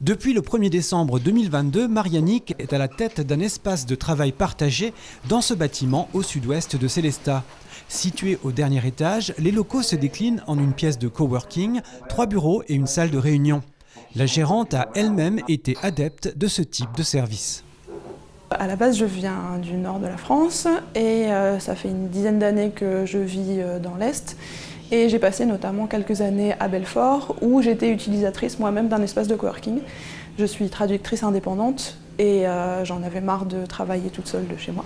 Depuis le 1er décembre 2022, Marianique est à la tête d'un espace de travail partagé dans ce bâtiment au sud-ouest de Sélestat. Situé au dernier étage, les locaux se déclinent en une pièce de coworking, 3 bureaux et une salle de réunion. La gérante a elle-même été adepte de ce type de service. À la base, je viens du nord de la France et ça fait une dizaine d'années que je vis dans l'Est. Et j'ai passé notamment quelques années à Belfort où j'étais utilisatrice moi-même d'un espace de coworking. Je suis traductrice indépendante et j'en avais marre de travailler toute seule de chez moi.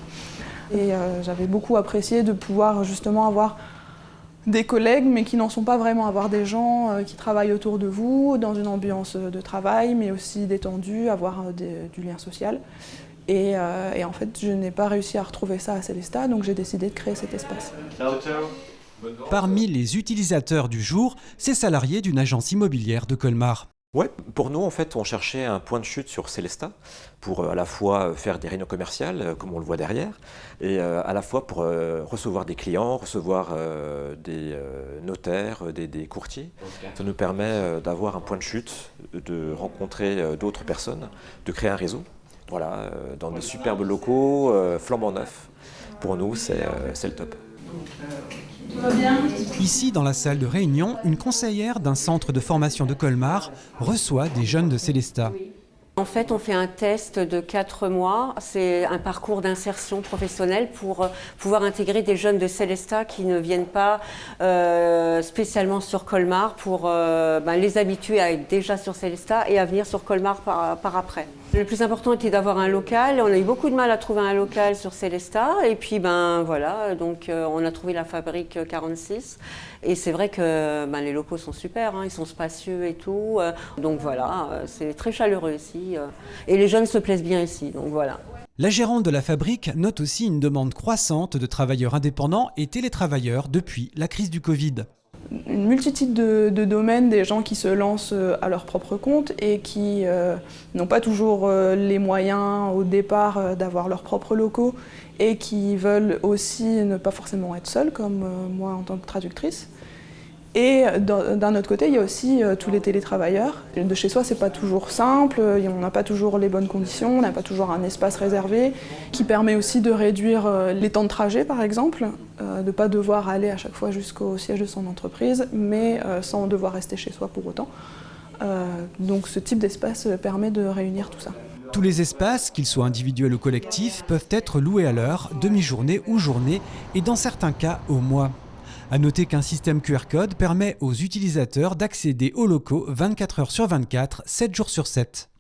Et j'avais beaucoup apprécié de pouvoir justement avoir des collègues, mais qui n'en sont pas vraiment, avoir des gens qui travaillent autour de vous, dans une ambiance de travail, mais aussi détendue, avoir du lien social. Et en fait, je n'ai pas réussi à retrouver ça à Sélestat, donc j'ai décidé de créer cet espace. Parmi les utilisateurs du jour, ces salariés d'une agence immobilière de Colmar. Ouais, pour nous, en fait, on cherchait un point de chute sur Sélestat pour à la fois faire des réunions commerciales, comme on le voit derrière, et à la fois pour recevoir des clients, recevoir des notaires, des courtiers. Ça nous permet d'avoir un point de chute, de rencontrer d'autres personnes, de créer un réseau. Voilà, dans des superbes locaux, flambant neufs. Pour nous, c'est le top. Ici, dans la salle de réunion, une conseillère d'un centre de formation de Colmar reçoit des jeunes de Sélestat. En fait, on fait un test de 4 mois. C'est un parcours d'insertion professionnelle pour pouvoir intégrer des jeunes de Sélestat qui ne viennent pas spécialement sur Colmar pour les habituer à être déjà sur Sélestat et à venir sur Colmar par après. Le plus important était d'avoir un local. On a eu beaucoup de mal à trouver un local sur Sélestat. Et puis, voilà, donc on a trouvé la Fabrique 46. Et c'est vrai que les locaux sont super, hein, ils sont spacieux et tout. Donc voilà, c'est très chaleureux ici. Et les jeunes se plaisent bien ici, donc voilà. La gérante de la Fabrique note aussi une demande croissante de travailleurs indépendants et télétravailleurs depuis la crise du Covid. Une multitude de domaines, des gens qui se lancent à leur propre compte et qui n'ont pas toujours les moyens au départ d'avoir leurs propres locaux et qui veulent aussi ne pas forcément être seuls, comme moi en tant que traductrice. Et d'un autre côté, il y a aussi tous les télétravailleurs. De chez soi, c'est pas toujours simple, on n'a pas toujours les bonnes conditions, on n'a pas toujours un espace réservé, qui permet aussi de réduire les temps de trajet, par exemple, de ne pas devoir aller à chaque fois jusqu'au siège de son entreprise, mais sans devoir rester chez soi pour autant. Donc ce type d'espace permet de réunir tout ça. Tous les espaces, qu'ils soient individuels ou collectifs, peuvent être loués à l'heure, demi-journée ou journée, et dans certains cas au mois. À noter qu'un système QR code permet aux utilisateurs d'accéder aux locaux 24 heures sur 24, 7 jours sur 7.